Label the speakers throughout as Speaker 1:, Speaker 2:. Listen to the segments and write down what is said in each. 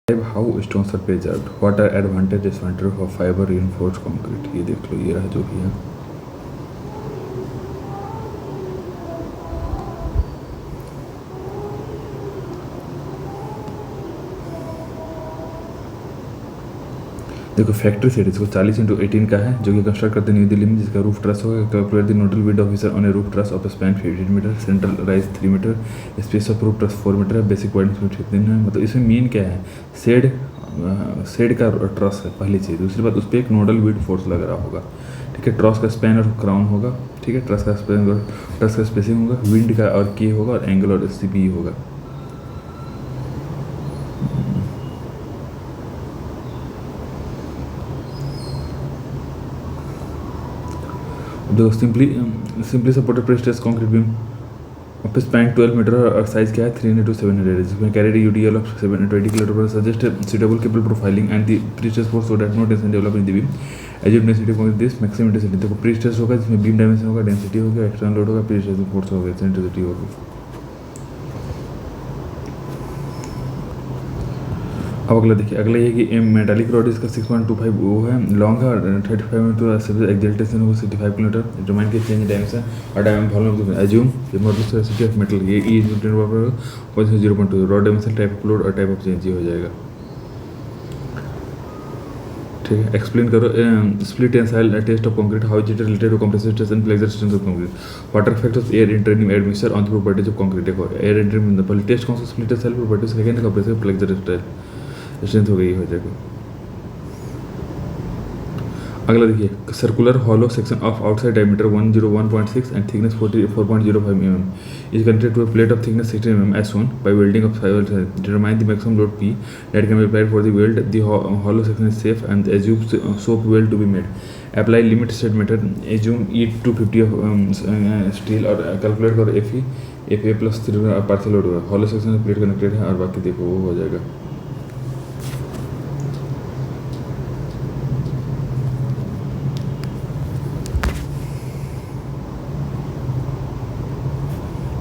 Speaker 1: How stones are preserved, what are advantage disadvantage of fibre reinforced concrete. ये देख लो, ये रहा जो भी है। देखो फैक्ट्री सेट इसको 40x18 का है, जो कि कंस्ट्रक्ट करते न्यू दिल्ली में, जिसका रूफ ट्रस होगा। Calculate the nodal wind officer on a roof truss of span 15 metre, central rise 3 metre, space of roof truss 4 metre है, बेसिक पॉइंट कितने है। मतलब इसमें मेन क्या है, शेड का ट्रस है पहली चीज़। दूसरी बात, उस पर एक नोडल विंड फोर्स लग रहा होगा, ठीक है। ट्रस का स्पैन और क्राउन होगा, ठीक है। ट्रस का स्पेसिंग होगा, विंड का और के होगा, और एंगल और CP होगा। देखो simply supported prestressed concrete beam of span 12 metre और साइज क्या है 300 to 700, जिसमें carried UDL of 720 kilo suggest suitable cable profiling and the prestress force so that no tension develop in the beam assume density of this maximum density. देखो prestress होगा जिसमें beam dimension होगा, density होगा, external load होगा, prestress force होगा, centricity होगी। अब अगला देखिए, अगला ये कि मेटालिक रॉड इसका 6.25 वो है लॉन्ग है, और 35 एक्सल्टेशन होगा 65 किलोमीटर। डिमांड के चेंज डायमेंशन और dimension volume assume modulus of metal ये E 0.2 rod dimension, type of load और टाइप ऑफ चेंज हो जाएगा, ठीक है। एक्सप्लेन करो split tensile test of concrete, how it related to compressive stress and flexure strength of concrete, what are effect of air entry admixture on the properties of concrete. देखो air entry में पहले test कौन सा, split tensile properties, second compressive flexor strength हो गई हो जाएगा। अगला देखिए, circular hollow section of outside diameter 101.6 and thickness 4.05 mm is connected to a plate of thickness 16 mm as shown by welding of fiber. Determine the maximum load P that can be applied for the weld. The hollow section is safe and assume soap weld to be made. Apply limit state method. Assume E250 of steel और calculate करो FA plus 3 partial load होगा। hollow section से plate connected है और बाकी देखो वो हो जाएगा।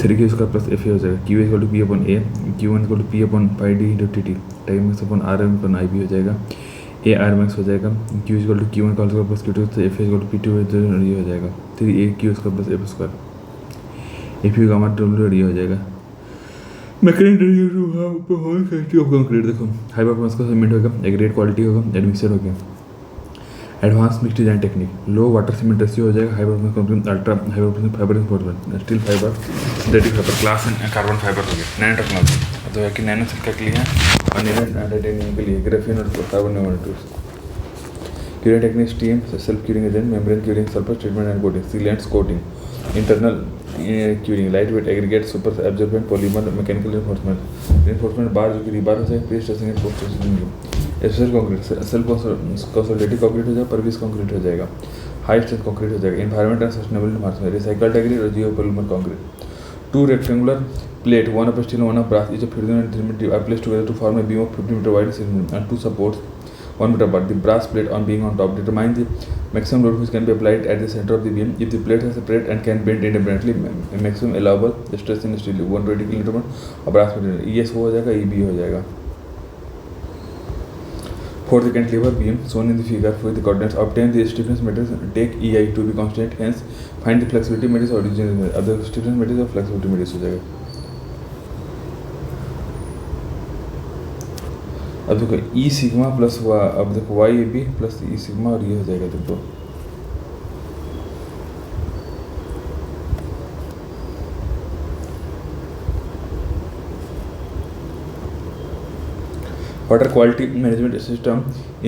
Speaker 1: Three Q square plus F A हो जाएगा। Q equal to P upon A, Q1 equal to P upon pi D into T T, time max upon R M upon I B हो जाएगा। ए आर मैक्स हो जाएगा। Q equal to Q1 का square plus Q2, तो F equal to P two ये हो जाएगा। 3 AQ square plus F square, F U gamma W ये हो जाएगा। मैकेनिकल ऑफ कंक्रीट देखो, हाई परफॉर्मेंस का सीमेंट होगा, एक ग्रेड क्वालिटी होगा, एडमिक्सचर हो गया। Advance mix design technique, low water cement ratio हो जाएगा, high performance concrete, ultra high performance fibre reinforcement, steel fibre, synthetic fibre, glass and carbon fibre हो गया। नैनो टेक्नोलॉजी तो है कि नैनो सिल्का के लिए है और नैनो टाइटेनियम के लिए ग्रेफीन और carbon nanotubes. Curing technique, steam, self curing agent, membrane curing, surface treatment and coating, sealants coating, internal curing, lightweight aggregate, super absorbent polymer, mechanical reinforcement bar जो कि rebar हो जाए, prestressing and post stressing, special concrete, self consolidated concrete हो जाएगा, परविस concrete हो जाएगा, high strength concrete हो जाएगा, environment and sustainability marks, recycled aggregate और geopolymer concrete. Two rectangular plate, one of steel and one of brass, each of 15 and 3 meter are placed together to form a beam of 50 meter wide and two supports 1 meter apart. The brass plate on being on top determine the maximum load which can be applied at the center of the beam. If the plate is separate and can bend independently, maximum allowable stress in steel 120 kN और brass material ES हो जाएगा, EB हो जाएगा। For the cantilever beam shown in the figure with the coordinates, obtain the stiffness matrix, take EI to be constant, hence find the flexibility matrix original other stiffness matrix और flexibility matrix हो जाएगा। अब देखो ई sigma plus अब देखो Y A B plus E sigma और ये हो जाएगा देखो। What are quality management system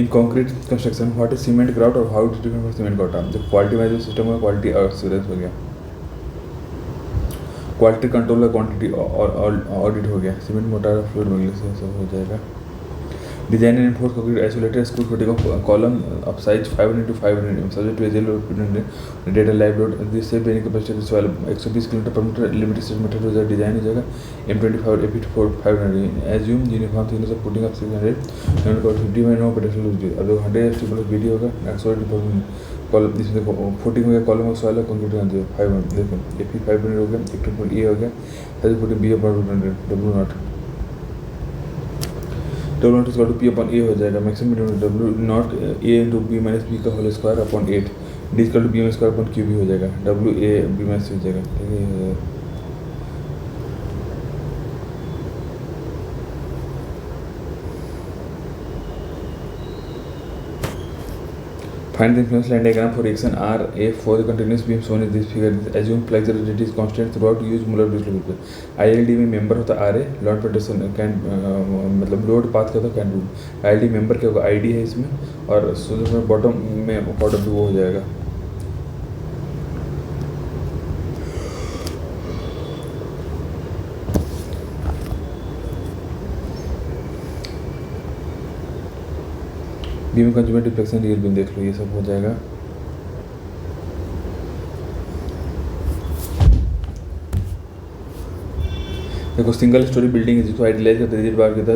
Speaker 1: in concrete construction? What is cement grout और how to different cement grout? जो quality management system है, quality assurance हो गया, क्वालिटी कंट्रोल का क्वांटिटी ऑडिट हो गया, सीमेंट मोटार फ्लूइड वगैरह से सब हो जाएगा। Design and enforce concrete isolated screw fitting of column of size 500 to 500 mm subject to a zero load data live load. This same bearing capacity is 120 km per meter, limited set method हो जाएगा, design हो जाएगा M25 AP4 500, assume uniform thickness of putting up 600 50 में no potential use। अब 100 stable video होगा, solid column इसमें देखो footing हो गया, कॉलम ऑफ सॉइल कंक्रीट का जो 500 देखो AP 500 हो गया, 1.8 हो गया, size footing B/100 W0। W naught is to P upon A हो जाएगा, maximum W naught A into B minus B का whole square upon 8, D is to be M square upon Q B हो जाएगा, W A B minus हो जाएगा, ठीक है। Find the influence line diagram for reaction R A for the continuous beam shown in this figure. Assume flux rigidity is constant throughout. Use Muller-Brislow method. ILD में member होता है RA, Lord Peterson can मतलब load path का तो can root. ILD member क्या होगा, ID है इसमें, और बॉटम में बॉटम भी वो हो जाएगा। Beam consummate deflection real beam देख लो, ये सब हो जाएगा। देखो सिंगल स्टोरी बिल्डिंग है जिसको आइडियलाइज करते हैं बार के था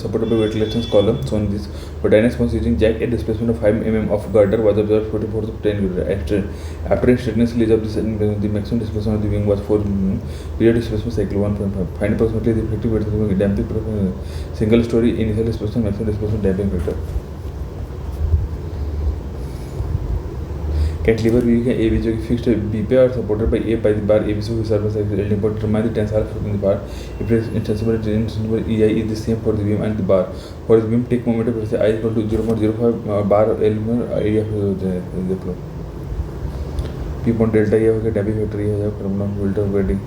Speaker 1: supported by weight reflection column soon this for dynamic response using jack at displacement of 5 mm of girder was observed 44 to 10 metre apparent straightness release of this the maximum displacement of the wing was 4 period displacement cycle 1.5 find approximately the effective weight of the damping single story initial displacement maximum displacement damping factor cantilever V है A B जो कि fixed B पे और supported by A by the bar A B so service yielding पर determine the tensile force in the bar if it is inextensible E I is the same for the beam and the bar for the beam take moment of I equal to 0.05 bar L में area देख लो P point delta ये हो गया damping factor ये हो जाएगा permanent filter weighting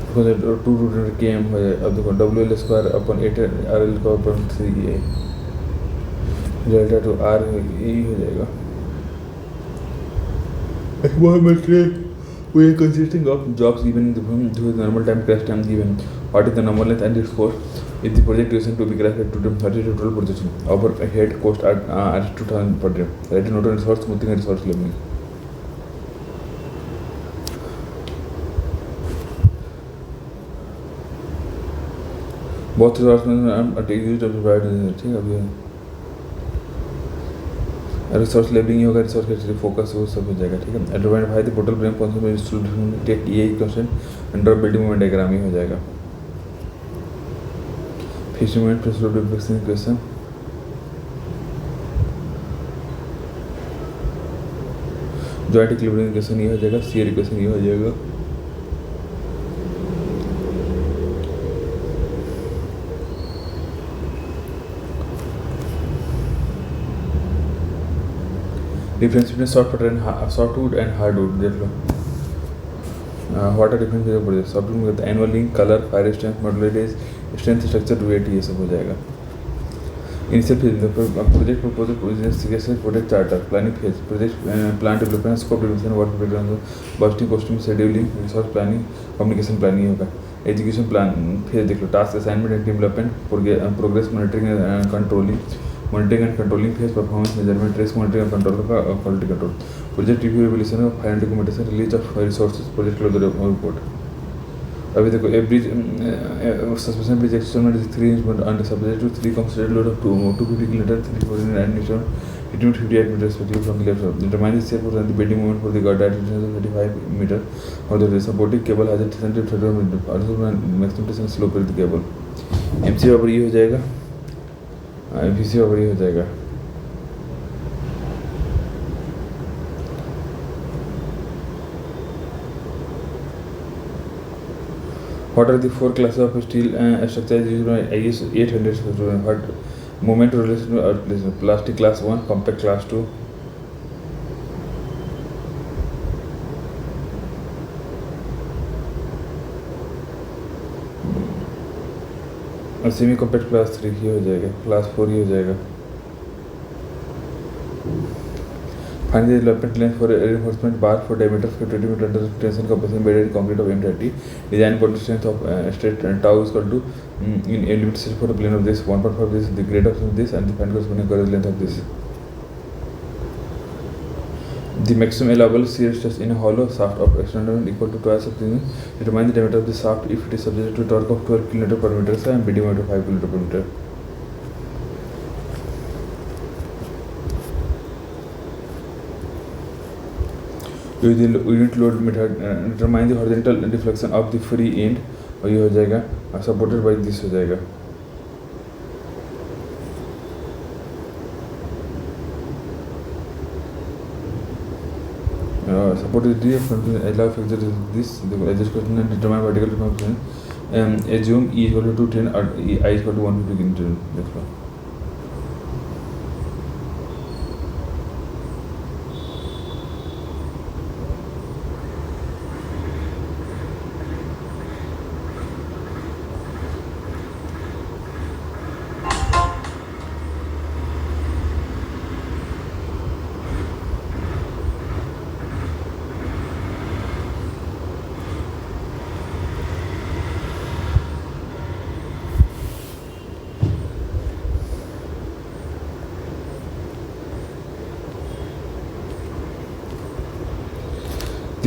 Speaker 1: because 2 root के एम है। अब देखो W L square upon 8 R L का upon 3 A delta two R A हो जाएगा। We are consisting of jobs given to the normal time crash time given. What is the normal length and its cost? If the project duration to be crashed at 30 to total projection. Overhead cost are 2000 per day. Write a note on resource smoothing and resource leveling. Both resource are used to provide ठीक है अभी resource labelling होगा, resource का focus वो सब हो जाएगा, ठीक है। Divide by the total brain concentration take a equation under building moment diagram ही हो जाएगा। Fixed moment plus load deflection equation joint equilibrium equation ये हो जाएगा, शियर इक्वेशन ये हो जाएगा। Difference between softwood and hardwood देख लो। व्हाट आर डिफरेंस पड़ जाए सॉफ्टवुड में annual link colour fire strength modular strength structure weight ये सब हो जाएगा। Initial phase project proposal project charter planning phase project plan development scope development work programme busting costing scheduling resource planning communication planning होगा। Education plan phase देख लो task assignment and development progress monitoring and controlling monitoring and controlling phase performance measurement risk monitoring and control का quality control project review evaluation of final documentation release of resources project closure report. अभी देखो every suspension bridge external 3 under subject to 3 considered load of 250 kilometre 349 newton 58 metre respectively from the left side. Determine the shape of the bending moment for the guard at 35 meter or the supporting cable has a 30 meter also maximum tension slope of the cable। MC बराबर ये हो जाएगा, VC बराबर ये हो जाएगा। What are the 4 classes of steel structures used by IS 800? What moment relation to earth? Plastic class 1, compact class 2. और semi compact class 3 ही हो जाएगा, क्लास 4 ही हो जाएगा। Find the development length for a reinforcement bar for diameter of 20 meter under tension compression bedded concrete of M30. Design bond strength of straight tau is equal to in a limit set for the plane of this 1.5 this the grade of this and the find corresponding correct length of this. The maximum allowable shear stress in a hollow shaft of external equal to twice of the determine the diameter of the shaft if it is subject to torque of 12 kN per meter and bending moment of 5 kN per meter. Using unit load method, determine the horizontal deflection of the free end और ये हो जाएगा supported by this हो जाएगा। Supported allow factor this adjust question and determine vertical function assume E equal to 10 or I equal to 150 into देख लो।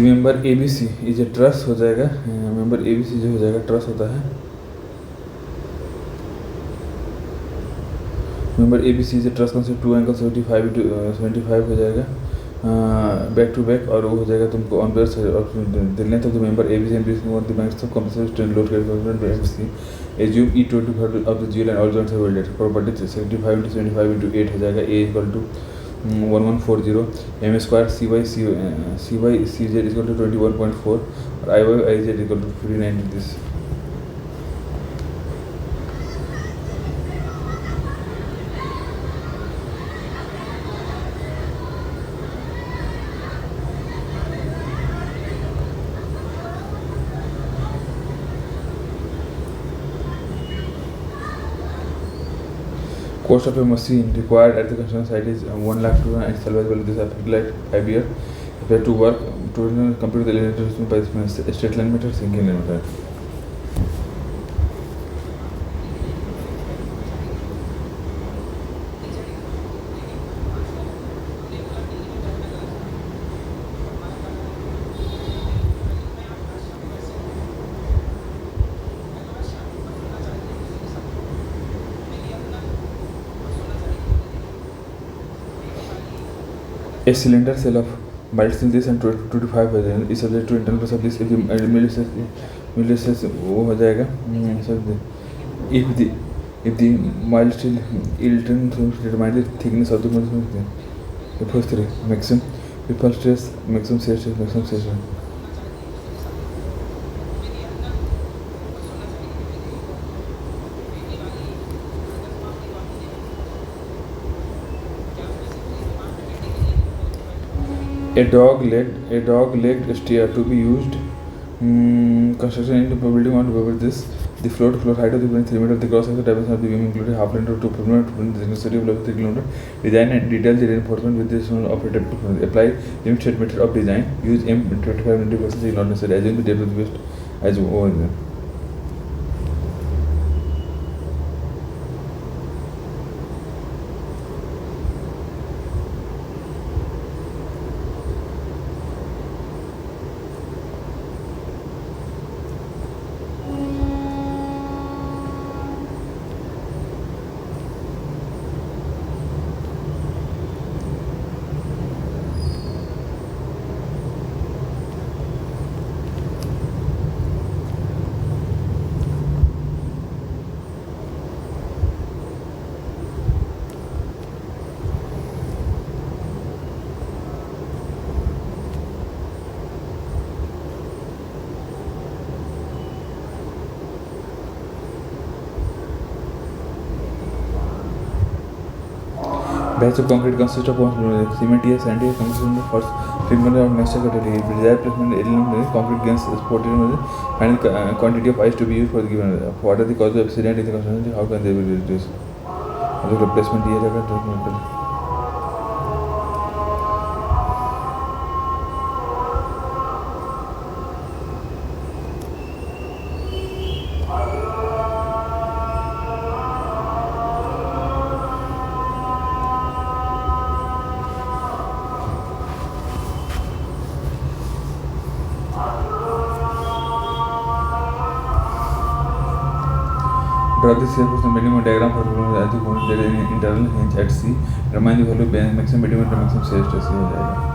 Speaker 1: Member A B C is a truss हो जाएगा। मेंबर ए बी सी जो हो जाएगा truss होता है। Member A B C is a truss concept 2 angle 75 हो जाएगा बैक टू बैक, और वो हो जाएगा तुमको on base the length of the member A B C and this the max of compressive strain load calculated by MC assume E 25 of the GL and all joints are welded property 75 into 75 into 8 हो जाएगा। A equal to 1140 M square C Y C Z equal to 21.4 और I Z equal to 59 this. Cost of a machine required at the construction site is 1 lakh to and salvage value this affected like 5 years. If you have to work to compute the linear by straight line meter, single line meter. A cylinder cell of mild steel this and 25 is subject to internal pressure of this if the millimeters वो हो जाएगा। if the mild steel yield determine the thickness of the material first three maximum repulse stress, maximum shear stress, maximum shear stress। A dog-legged stair to be used construction in the building on to this the floor to floor height of the building 3 meters, the cross section dimension of the beam included half length to 2 permanent the necessity of level 3 km, design and detail the reinforcement with this of a typical apply limit state method of design, use M 25 90% is not necessary, assume the depth of the waist as over there। Batch of concrete consists of cement, sand, concrete first treatment of next category. If desired placement element concrete gains supported final quantity of ice to be used for the given. What are the causes of accident in the construction? How can they be reduced? Replacement दिया जाएगा treatment। Draw the shear force minimum diagram for as you want there is internal hinge at C. Determine the value maximum minimum and maximum shear stress हो जाएगा।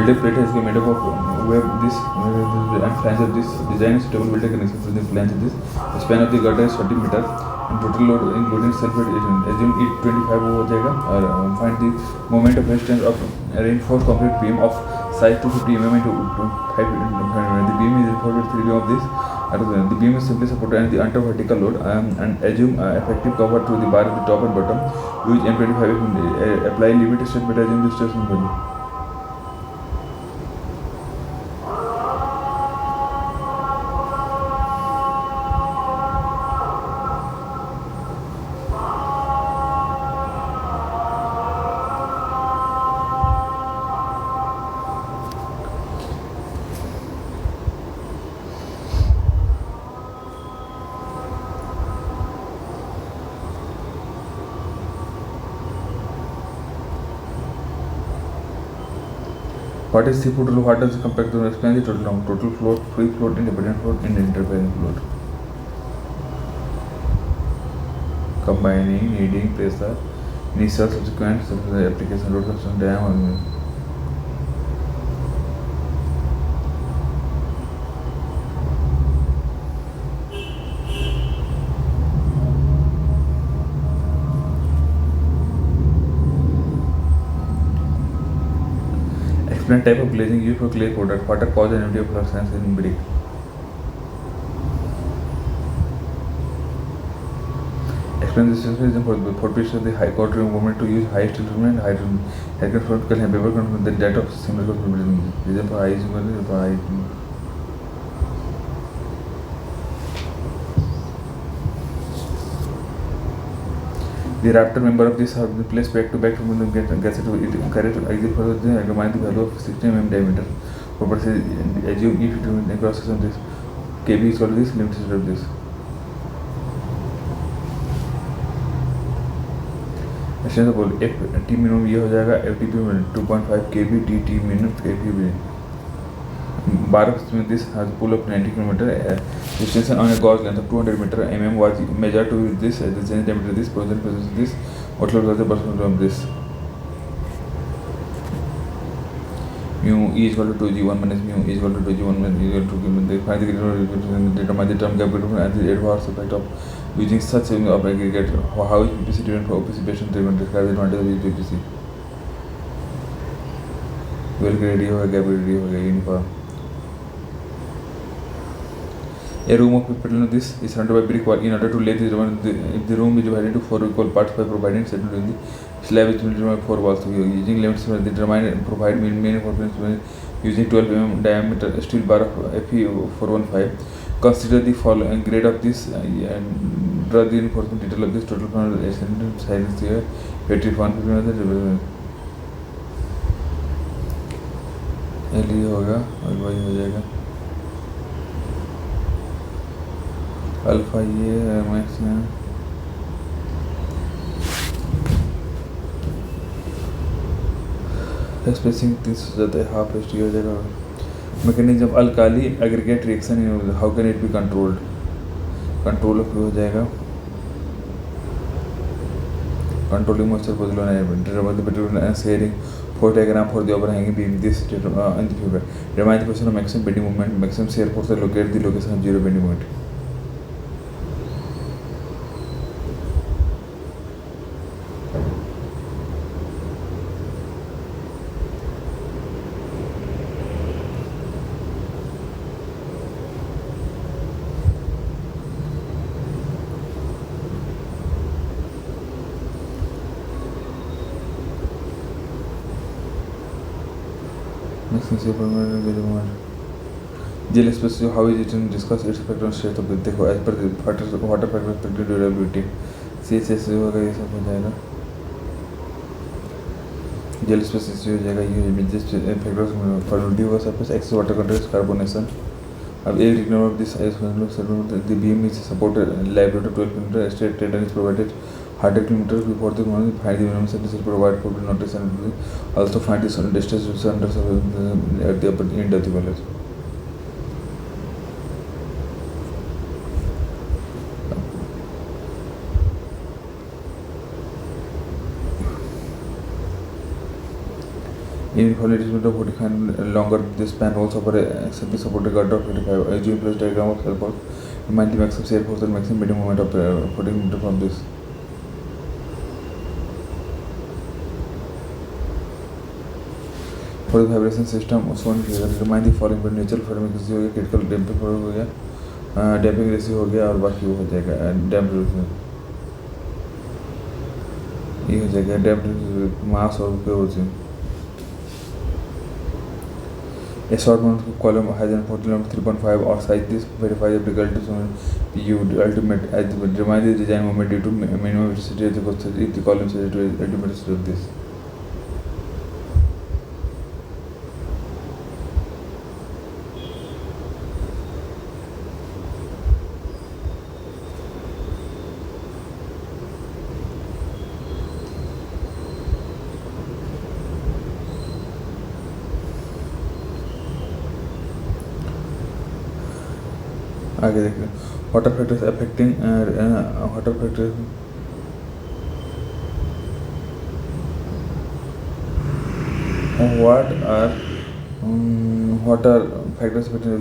Speaker 1: Build-up plate has been made up of where this and flange of this design is suitable build-up connection for the flange of this. The span of the girder is 40 meter and total load including self-weight assume it 25 हो जाएगा और find the moment of resistance of reinforced concrete beam of size 250 mm into 5 the beam is reinforced with 3 beam of this. The beam is simply supported and the under vertical load and assume effective cover to the bar at the top and bottom. Use M25 apply limit stress but assume the stress value. What is C4 total? What does it compare to explain the total amount? Total float, free float, independent float, and interfering float. Combining, needing, pressure, initial, subsequent, application, load, subsequent, diameter. Explain type of glazing used for clay powder. What are cause and energy of fluorescence in brick? Explain the reason for which the high court movement to use high steel movement, high control and paper control the data of similar reason for high for high. The raptor member of this have been placed back to back from the gas to carry to exit for the determine the value of 60 mm diameter. Proper say assume if it cross section this KB is called this limit of this. Example F T minimum ये हो जाएगा FTP में 2.5 KB TT minimum FTP. Bar of this has pull up 90 km. Distance on a gauge length of 200 meter mm was measured to this centimeter this position this what load was the percent of this. Mu E is equal to 2G1 minus mu E is equal to 2G1 minus equal to find the determine the term gap between and the adverse effect of using such of aggregate. How is PPC different for OPC patient treatment? Describe the advantage of PPC. Well ready होगा gap ready होगा uniform. A room of people of this is surrounded by brick wall. In order to lay this room, if the room is divided into 4 equal parts by providing settled in the slab is divided by 4 walls. So using limits they determine provide main confidence using 12 mm diameter steel bar of Fe415. Consider the following grade of this and draw the reinforcement detail of this total size here 81 LE होगा और वही हो जाएगा alpha ये max में spacing 30 हो जाता है हाफ एस टी हो जाएगा mechanism alkali aggregate reaction how can it be controlled control हो जाएगा controlling moisture between sharing force diagram for the overhanging beam this in the figure. Remind the question of maximum bending moment, maximum shear force locate the location of zero bending moment. Gel space how is it and discuss its effect on strength of देखो as per the water factor expected durability CSS होगा ये सब हो जाएगा jail space हो जाएगा ये images factors formality होगा surface x water content carbonation अब एक ignore of this is the beam is supported library to 12 mm straight tendon is provided 100 km before the moment find the minimum surface provide for notice and also find the distance under at the upper end of the college. In quality of 45 longer, this span also for accept the supported guard of 45. A G plus diagram of help out remind the maximum shear force and maximum bending moment of 40 meter from this. For the vibration system, shown here, remind the following पर natural frequency हो गया, critical damping हो गया, damping ratio हो गया और बाकी वो हो जाएगा डैम्प ये हो जाएगा डैम्प मास और उसके A short column has an 3.5 or size. This verifies the difficulty on PU ultimate as remind the design moment due to minimum velocity if the column says to ultimate velocity of this. आगे देखिए water factors affecting water factor what are factors affecting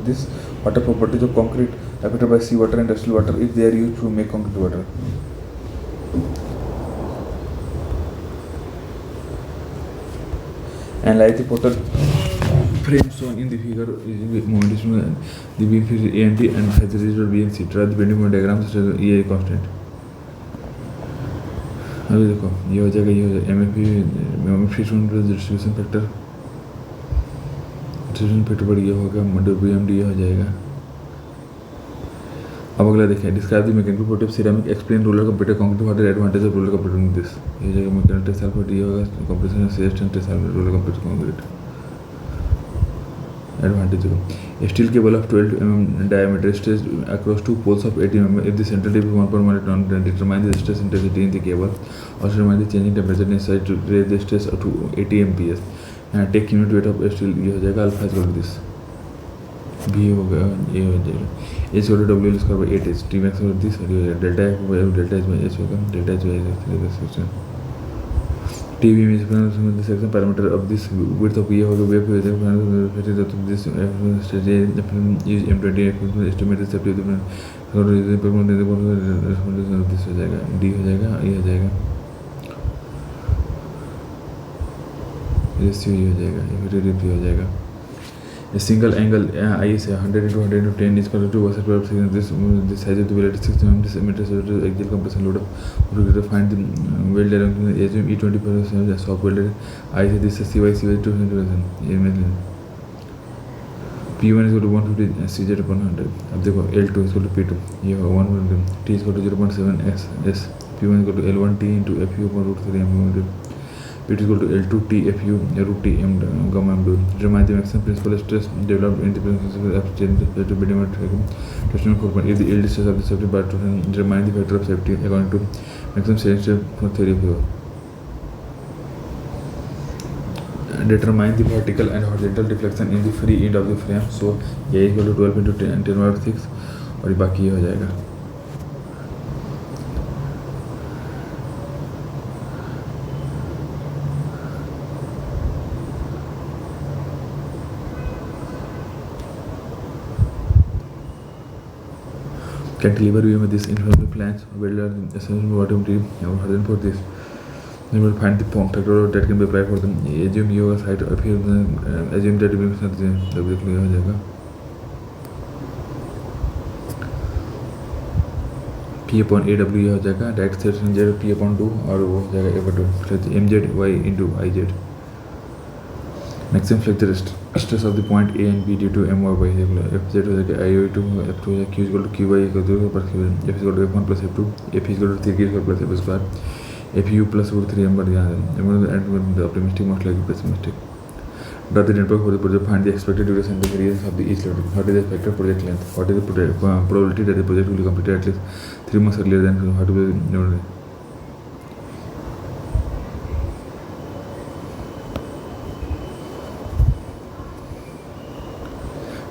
Speaker 1: this water properties of concrete affected by sea water and industrial water if they are used to make concrete water. Analyze the portal frame shown in the figure using moment the beam is A and D and has the result B and C. Draw the bending moment diagram such as E constant. अभी देखो ये हो जाएगा MFP distribution factor पर ये होगा module BMD ये हो जाएगा. अब अगला देखें describe the mechanical property of ceramic explain roller computer concrete what are advantage of roller computer in this ये जाएगा मैकेनिकल टेंसाइल प्रॉपर्टी ये होगा compression and resistance tensile roller computer concrete advantage a steel cable of 12 mm diameter stretched across two poles of 80 mm if the central tip is 1.1 then determine the stress intensity in the cable also determine the changing temperature inside to raise the stress to 80 mps and take unit weight of steel ये हो जाएगा alpha equal to this B हो गया ये हो जाएगा H equal to W square by 8 T max equal this delta H by H होगा delta H by TV is the section parameter of this width of ये होगा wave of this is M20 estimated safety of this हो जाएगा D हो जाएगा ये हो जाएगा रेशियो ये हो जाएगा ये हो जाएगा a single angle is 100 into 100 into 10 is equal to this size of the weld 6 centimeters axial compression load to find the weld along assume E20 soft welded I say this is CY 200 P1 is equal to 150 CZ upon 100 अब देखो L2 is equal to P2 ये 1 T is equal to 0.7 S P1 is equal to L1 T into FU upon root 3 M It is equal to L2 T FU root T M gamma M2. Determine the maximum principal stress developed in the principal of change to be testing for if the yield stress of the safety part to determine the factor of safety according to maximum shear stress for theory of flow. Determine the vertical and horizontal deflection in the free end of the frame. So ये is equal to 12 into 10^6 और ये बाकी ये हो जाएगा. Cantilever beam with this inflammatory plans welder essential bottom tip harden for this you will find the form factor that can be applied for them assume your site appear assume that beam is not the clear हो जाएगा P upon AW ये हो जाएगा direct section Z P upon 2 और वो हो जाएगा A upon 2 MZ Y into IZ maximum flexure stress of the point A and B due to MY by FZ हो जाएगा IO to F2 है Q is equal to QY equal to पर Q F is equal to F1 plus F2 F is equal to 3K square plus F square FU plus root 3 M पर यहाँ है and the optimistic most likely pessimistic draw the network for the project find the expected duration and the variance of the each load what is the factor project length what is the probability that the project will be completed at least 3 months earlier than what will be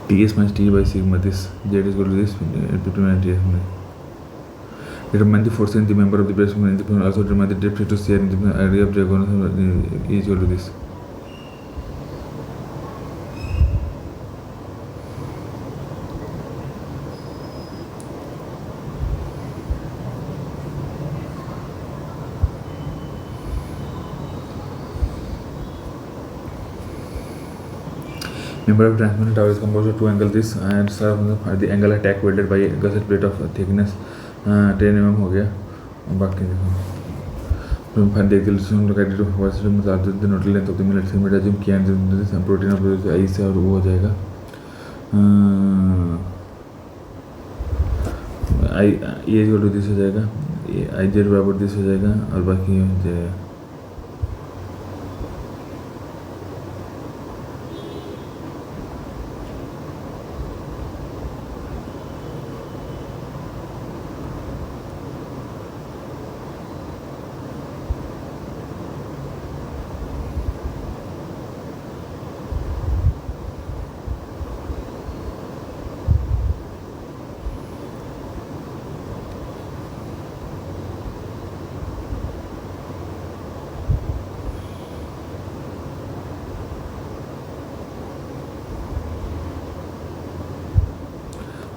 Speaker 1: Ts minus T by sigma this Z is equal to this between TS. Determine the force in the member of the base and also determine the depth to share in the area of diagonal is equal to this. Member of transmission tower is composed of two angles. This and the angle attack welded by a gusset plate of thickness 10 mm हो गया. और बाकी देखो find the equation located to was the nodal length of the millet centimeter assume कि and protein of I से और वो हो जाएगा I ये इक्वल टू दिस हो जाएगा I जेड बराबर दिस हो जाएगा और बाकी हो जाएगा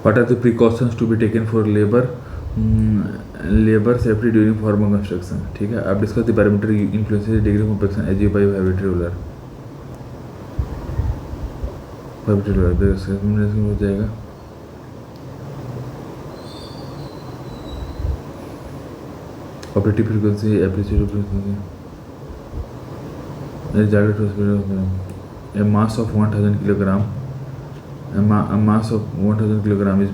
Speaker 1: What are the precautions to be taken for labor safety during formal construction? ठीक है. अब discuss the parameter influences degree of compaction achieved by vibratory roller. Vibratory roller हो जाएगा. Operative frequency, appreciative frequency. A mass of 1000 kilogram. A mass of 1000 kg is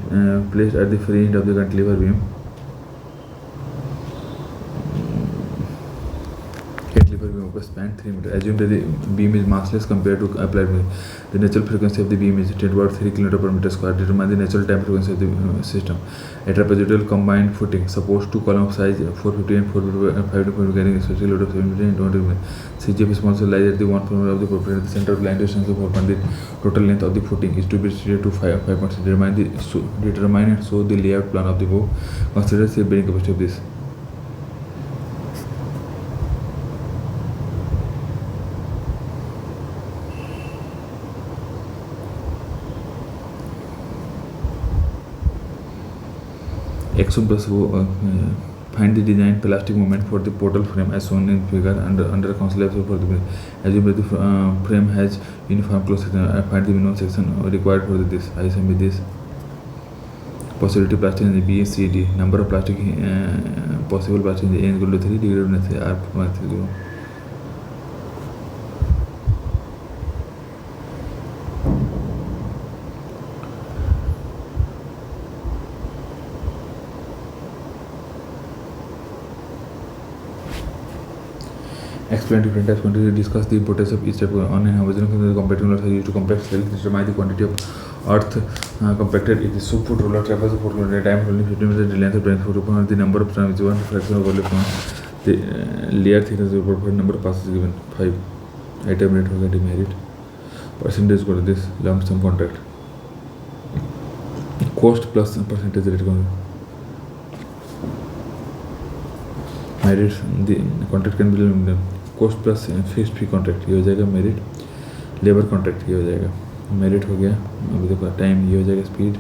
Speaker 1: placed at the free end of the cantilever beam. Cantilever beam of a span 3 meters. Assume that the beam is massless compared to applied beam. The natural frequency of the beam is 10 about 3 km per meter square. Determine the natural time frequency of the system. A trapezoidal combined footing supports two column of size 450 and 450 carrying a special load of 750 and 200 mm. CGF small cell lies at the 1 km of the property. The center of line distance of 4. The total length of the footing is to be restricted to 5.6. Determine and show the layout plan of the bow. Consider the bearing capacity of this. X1 plus find the design plastic moment for the portal frame as shown in figure under console for the assume that the frame has uniform close section. Find the minimum section required for this. I sum this possibility plastic in the B, C, D. Number of plastic possible plastic in the A is equal to 3. Degree of necessity R minus 0. Explain different types. Continue to discuss the importance of each type on an homogeneous compacting roller used to compact cells. Determine the quantity of earth compacted in the subfoot roller. Travels the foot roller. Diameter only 50 meters. The length of transport upon the number of times is 1 fraction of overlap on the layer thickness is about number of passes given 5. Item rate होगा demerit. Percentage को this lump sum contract. Cost plus percentage rate को merit. The contract can be cost plus fixed fee contract ये हो जाएगा merit. Labour contract ये हो जाएगा. Merit हो गया. अभी देखो टाइम ये हो जाएगा. स्पीड